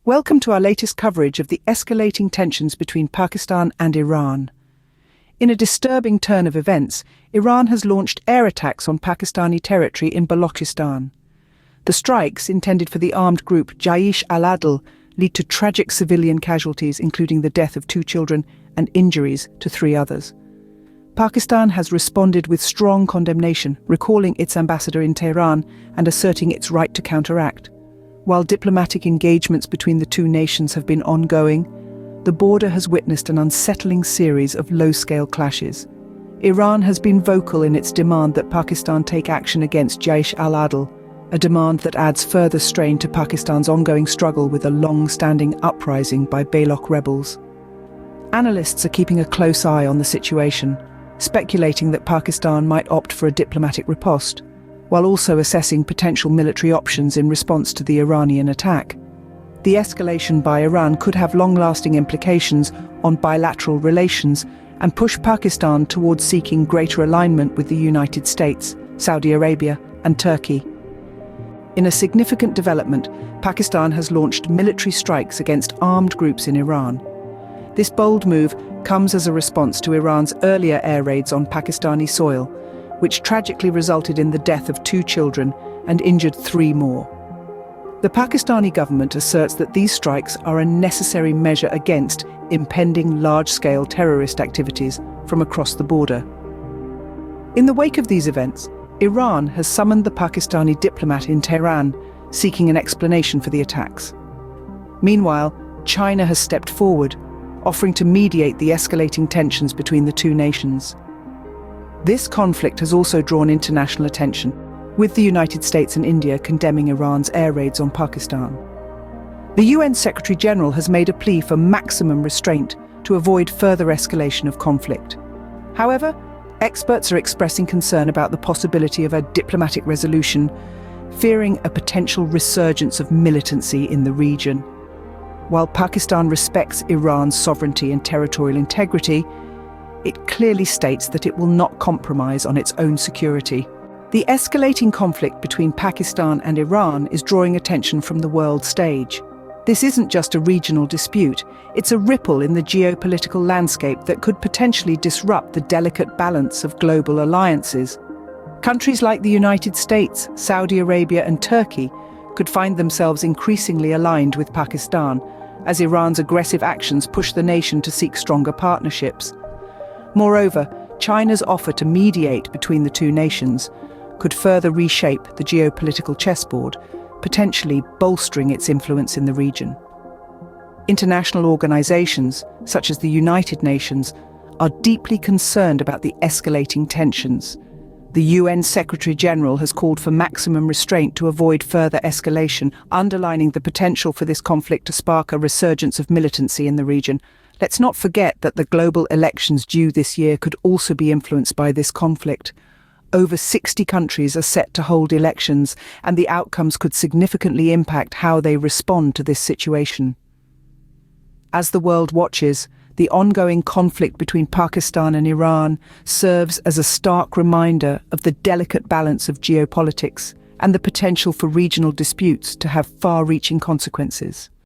Welcome to our latest coverage of the escalating tensions between Pakistan and Iran. In a disturbing turn of events, Iran has launched air attacks on Pakistani territory in Balochistan. The strikes, intended for the armed group Jaish al-Adl, lead to tragic civilian casualties, including the death of 2 children and injuries to 3 others. Pakistan has responded with strong condemnation, recalling its ambassador in Tehran and asserting its right to counteract. While diplomatic engagements between the 2 nations have been ongoing, the border has witnessed an unsettling series of low-scale clashes. Iran has been vocal in its demand that Pakistan take action against Jaish al-Adl, a demand that adds further strain to Pakistan's ongoing struggle with a long-standing uprising by Baloch rebels. Analysts are keeping a close eye on the situation, speculating that Pakistan might opt for a diplomatic riposte, while also assessing potential military options in response to the Iranian attack. The escalation by Iran could have long-lasting implications on bilateral relations and push Pakistan towards seeking greater alignment with the United States, Saudi Arabia, and Turkey. In a significant development, Pakistan has launched military strikes against armed groups in Iran. This bold move comes as a response to Iran's earlier air raids on Pakistani soil, which tragically resulted in the death of 2 children and injured 3 more. The Pakistani government asserts that these strikes are a necessary measure against impending large-scale terrorist activities from across the border. In the wake of these events, Iran has summoned the Pakistani diplomat in Tehran, seeking an explanation for the attacks. Meanwhile, China has stepped forward, offering to mediate the escalating tensions between the 2 nations. This conflict has also drawn international attention, with the United States and India condemning Iran's air raids on Pakistan. The UN Secretary-General has made a plea for maximum restraint to avoid further escalation of conflict. However, experts are expressing concern about the possibility of a diplomatic resolution, fearing a potential resurgence of militancy in the region. While Pakistan respects Iran's sovereignty and territorial integrity, it clearly states that it will not compromise on its own security. The escalating conflict between Pakistan and Iran is drawing attention from the world stage. This isn't just a regional dispute, it's a ripple in the geopolitical landscape that could potentially disrupt the delicate balance of global alliances. Countries like the United States, Saudi Arabia, and Turkey could find themselves increasingly aligned with Pakistan, as Iran's aggressive actions push the nation to seek stronger partnerships. Moreover, China's offer to mediate between the 2 nations could further reshape the geopolitical chessboard, potentially bolstering its influence in the region. International organizations, such as the United Nations, are deeply concerned about the escalating tensions. The UN Secretary-General has called for maximum restraint to avoid further escalation, underlining the potential for this conflict to spark a resurgence of militancy in the region. Let's not forget that the global elections due this year could also be influenced by this conflict. Over 60 countries are set to hold elections, and the outcomes could significantly impact how they respond to this situation. As the world watches, the ongoing conflict between Pakistan and Iran serves as a stark reminder of the delicate balance of geopolitics and the potential for regional disputes to have far-reaching consequences.